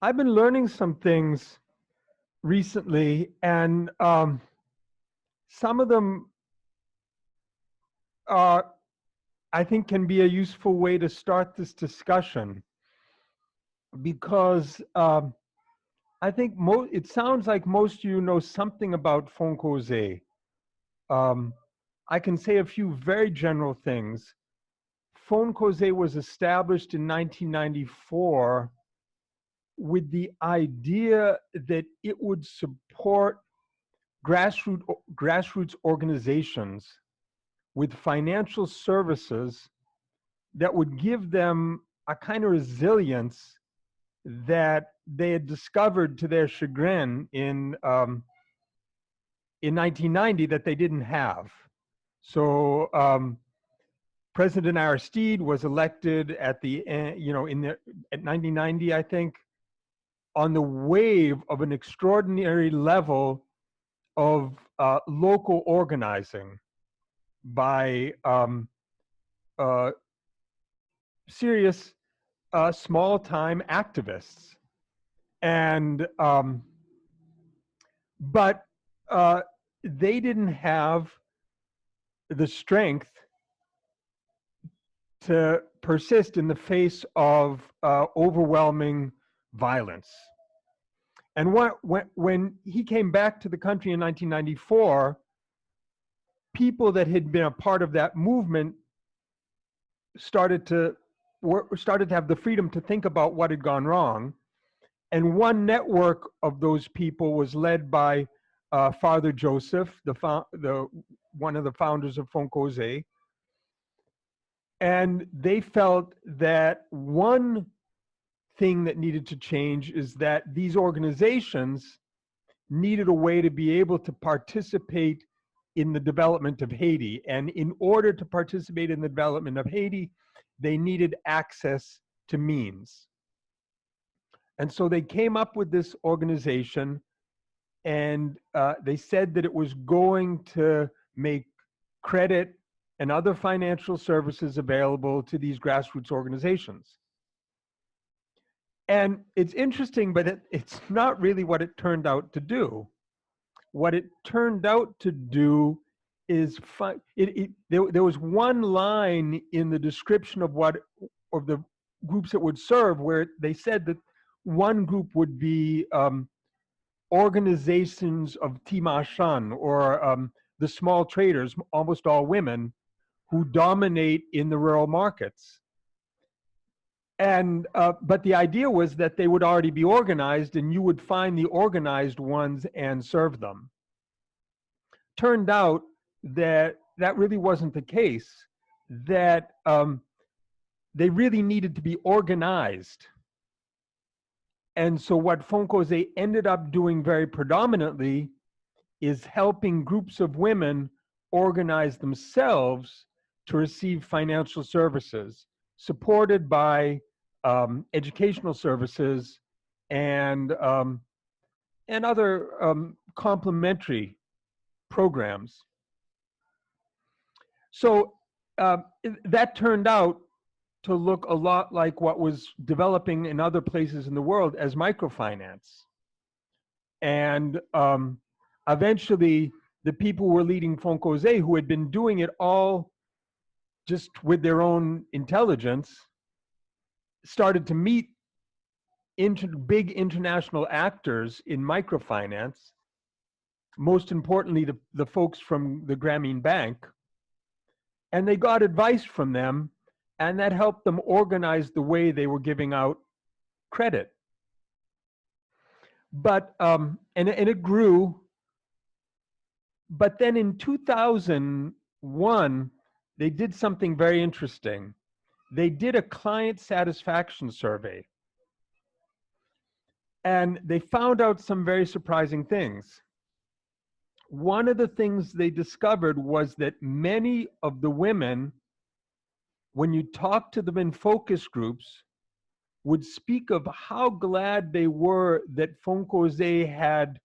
I've been learning some things recently, and some of them I think can be a useful way to start this discussion because I think it sounds like most of you know something about Fonkoze. Um, I can say a few very general things. Fonkoze was established in 1994 with the idea that it would support grassroots organizations with financial services that would give them a kind of resilience that they had discovered to their chagrin in 1990 that they didn't have. So President Aristide was elected at the end, at 1990, I think, on the wave of an extraordinary level of local organizing by uh, serious small-time activists, and but they didn't have the strength to persist in the face of overwhelming violence. And when he came back to the country in 1994, people that had been a part of that movement started to have the freedom to think about what had gone wrong. And one network of those people was led by Father Joseph, one of the founders of Fonkoze. And they felt that one thing that needed to change is that these organizations needed a way to be able to participate in the development of Haiti. And in order to participate in the development of Haiti, they needed access to means. And so they came up with this organization, and they said that it was going to make credit and other financial services available to these grassroots organizations. And it's interesting, but it's not really what it turned out to do. What it turned out to do is there was one line in the description of the groups it would serve where they said that one group would be organizations of Timashan, or the small traders, almost all women, who dominate in the rural markets. And but the idea was that they would already be organized, and you would find the organized ones and serve them. Turned out that that really wasn't the case, that they really needed to be organized. And so what Fonkoze ended up doing very predominantly is helping groups of women organize themselves to receive financial services, supported by educational services and other complementary programs. So that turned out to look a lot like what was developing in other places in the world as microfinance. And eventually, the people who were leading Fonkoze, who had been doing it all just with their own intelligence, started to meet big international actors in microfinance, most importantly, the folks from the Grameen Bank, and they got advice from them, and that helped them organize the way they were giving out credit. But and it grew. But then in 2001, they did something very interesting. They did a client satisfaction survey, and they found out some very surprising things. One of the things they discovered was that many of the women, when you talk to them in focus groups, would speak of how glad they were that Fonkoze had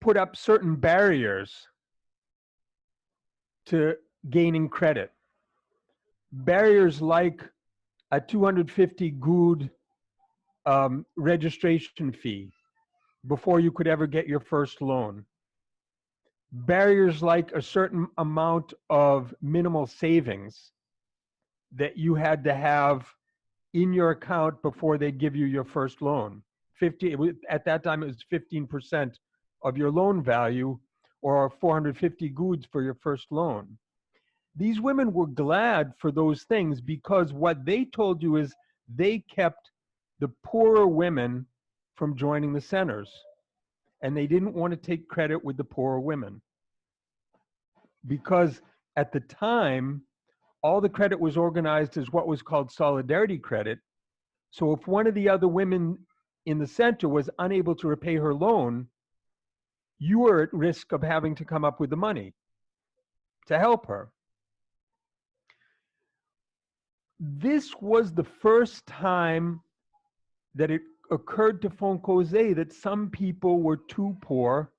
put up certain barriers to gaining credit. Barriers like a 250 goud registration fee before you could ever get your first loan. Barriers like a certain amount of minimal savings that you had to have in your account before they give you your first loan. At that time, it was 15% of your loan value, or 450 goods for your first loan. These women were glad for those things because what they told you is they kept the poorer women from joining the centers, and they didn't want to take credit with the poorer women because at the time, all the credit was organized as what was called solidarity credit. So if one of the other women in the center was unable to repay her loan, you were at risk of having to come up with the money to help her. This was the first time that it occurred to Fonkoze that some people were too poor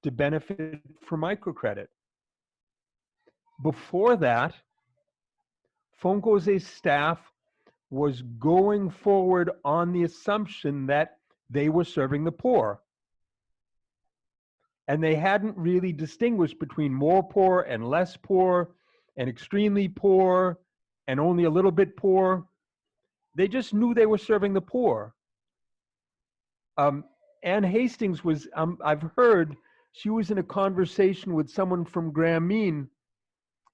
to benefit from microcredit. Before that, Fonkoze's staff was going forward on the assumption that they were serving the poor. And they hadn't really distinguished between more poor and less poor and extremely poor and only a little bit poor. They just knew they were serving the poor. Ann Hastings was, I've heard, she was in a conversation with someone from Grameen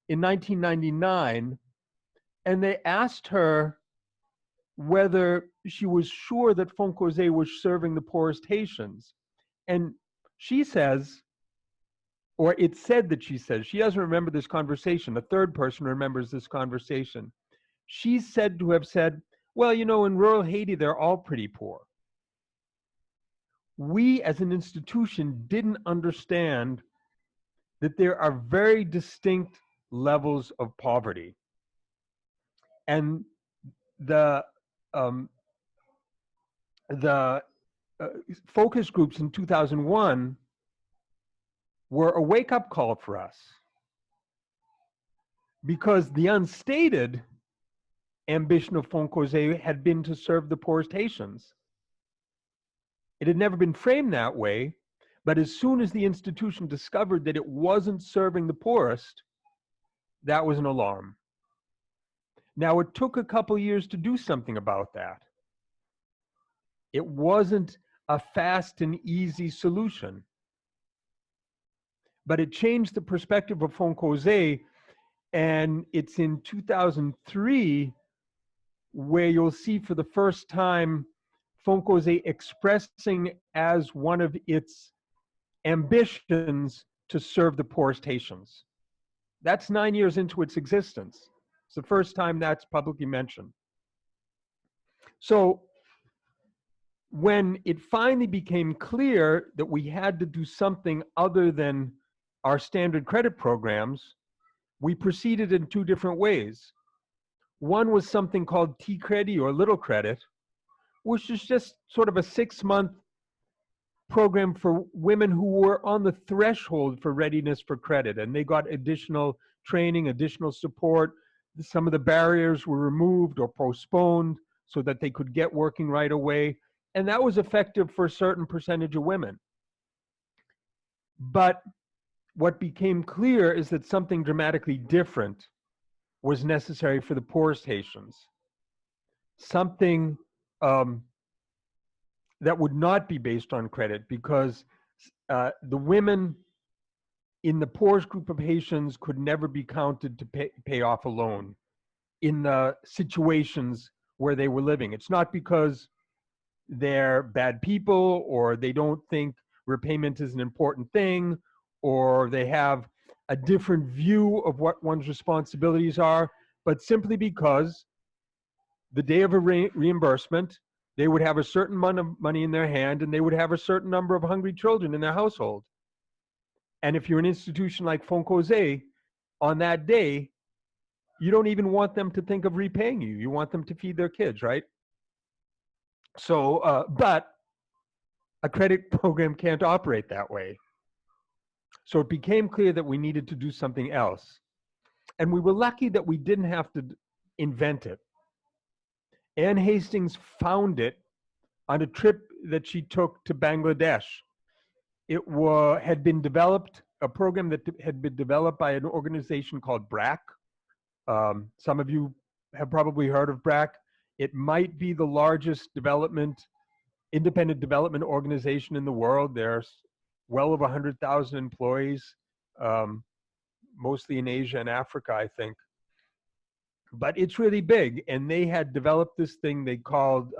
in 1999, and they asked her whether she was sure that Fonkoze was serving the poorest Haitians. And she says, or it said that she says, she doesn't remember this conversation. A third person remembers this conversation. She's said to have said, well, you know, in rural Haiti, they're all pretty poor. We as an institution didn't understand that there are very distinct levels of poverty. And the focus groups in 2001 were a wake-up call for us, because the unstated ambition of Fonkoze had been to serve the poorest Haitians. It had never been framed that way, but as soon as the institution discovered that it wasn't serving the poorest, that was an alarm. Now, it took a couple years to do something about that. It wasn't a fast and easy solution, but it changed the perspective of Fonkoze, and it's in 2003 where you'll see for the first time Fonkoze expressing as one of its ambitions to serve the poorest Haitians. That's 9 years into its existence. It's the first time that's publicly mentioned. So when it finally became clear that we had to do something other than our standard credit programs, we proceeded in two different ways. One was something called T-Credit, or Little Credit, which is just sort of a 6-month program for women who were on the threshold for readiness for credit, and they got additional training, additional support. Some of the barriers were removed or postponed so that they could get working right away, and that was effective for a certain percentage of women. But what became clear is that something dramatically different was necessary for the poorest Haitians. Something that would not be based on credit, because the women in the poorest group of Haitians could never be counted to pay off a loan in the situations where they were living. It's not because they're bad people or they don't think repayment is an important thing, or they have a different view of what one's responsibilities are, but simply because the day of a reimbursement, they would have a certain amount of money in their hand and they would have a certain number of hungry children in their household. And if you're an institution like Fonkoze, on that day, you don't even want them to think of repaying you. You want them to feed their kids, right? So, but a credit program can't operate that way. So it became clear that we needed to do something else. And we were lucky that we didn't have to invent it. Ann Hastings found it on a trip that she took to Bangladesh. Had been developed, a program that had been developed by an organization called BRAC. Some of you have probably heard of BRAC. It might be the largest independent development organization in the world. There's well over 100,000 employees, mostly in Asia and Africa, I think. But it's really big, and they had developed this thing they called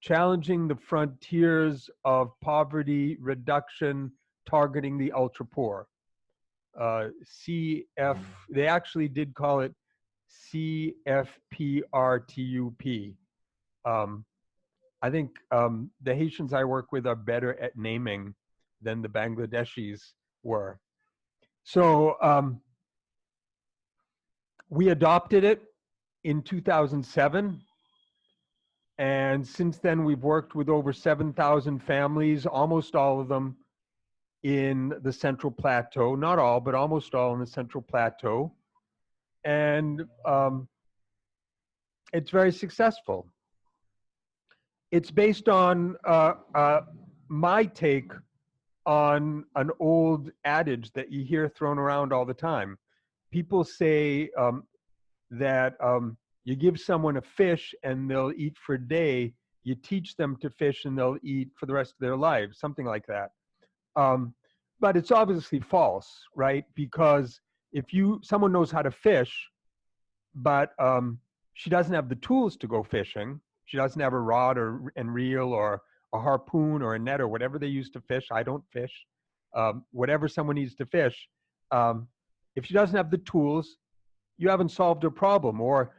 Challenging the Frontiers of Poverty Reduction, Targeting the Ultra Poor. CF, they actually did call it CFPRTUP. I think the Haitians I work with are better at naming than the Bangladeshis were. So we adopted it in 2007. And since then, we've worked with over 7,000 families, almost all of them in the Central Plateau. Not all, but almost all in the Central Plateau. And it's very successful. It's based on my take on an old adage that you hear thrown around all the time. People say that you give someone a fish and they'll eat for a day. You teach them to fish and they'll eat for the rest of their lives, something like that. But it's obviously false, right? Because if someone knows how to fish, but she doesn't have the tools to go fishing, she doesn't have a rod and reel or a harpoon or a net or whatever they use to fish. I don't fish. Whatever someone needs to fish, if she doesn't have the tools, you haven't solved her problem. Or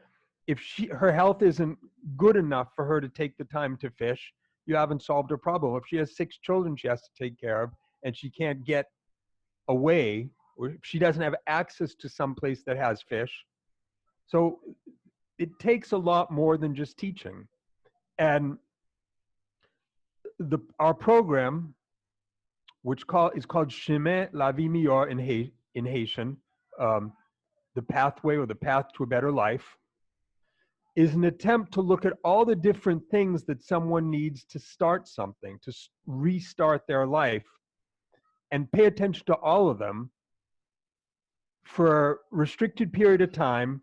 if her health isn't good enough for her to take the time to fish, you haven't solved her problem. If she has 6 children she has to take care of and she can't get away, or if she doesn't have access to some place that has fish. So it takes a lot more than just teaching. And our program, which is called Chemin la vie meilleure in Haitian, the pathway or the path to a better life, is an attempt to look at all the different things that someone needs to start something, to restart their life, and pay attention to all of them for a restricted period of time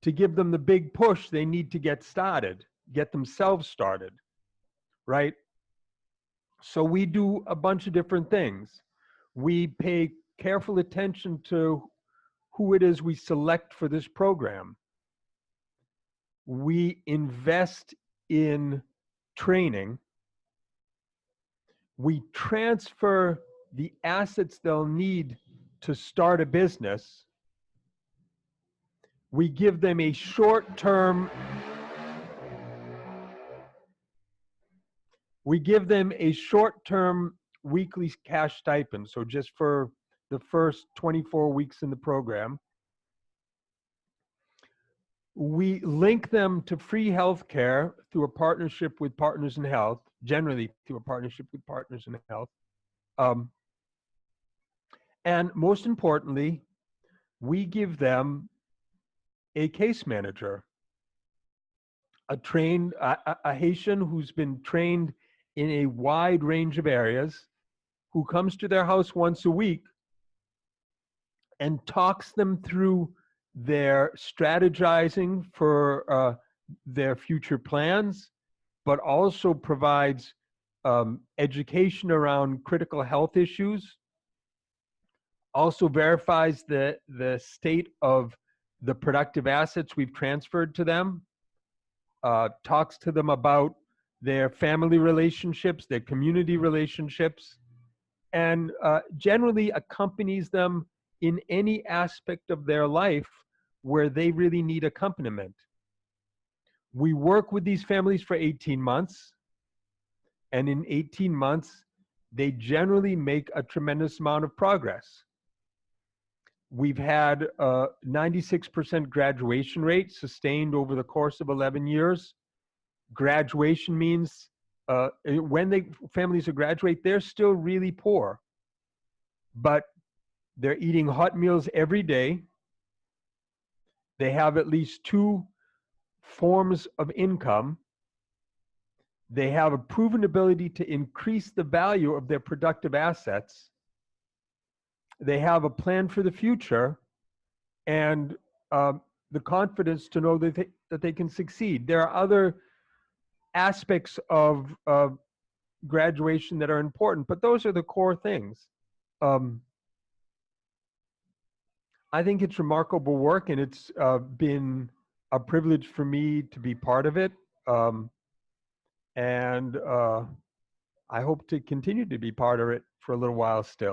to give them the big push they need to get started, get themselves started, right? So we do a bunch of different things. We pay careful attention to who it is we select for this program. We invest in training. We transfer the assets they'll need to start a business. We give them a short-term weekly cash stipend, so just for the first 24 weeks in the program. We link them to free health care through a partnership with Partners in Health, generally through a partnership with Partners in Health. And most importantly, we give them a case manager, a Haitian who's been trained in a wide range of areas, who comes to their house once a week and talks them through their strategizing for their future plans, but also provides education around critical health issues, also verifies the state of the productive assets we've transferred to them, talks to them about their family relationships, their community relationships, and generally accompanies them in any aspect of their life where they really need accompaniment. We work with these families for 18 months, and in 18 months, they generally make a tremendous amount of progress. We've had a 96% graduation rate sustained over the course of 11 years. Graduation means when families graduate, they're still really poor, but they're eating hot meals every day. They have at least 2 forms of income. They have a proven ability to increase the value of their productive assets. They have a plan for the future and the confidence to know that they can succeed. There are other aspects of graduation that are important, but those are the core things. I think it's remarkable work, and it's been a privilege for me to be part of it. And I hope to continue to be part of it for a little while still.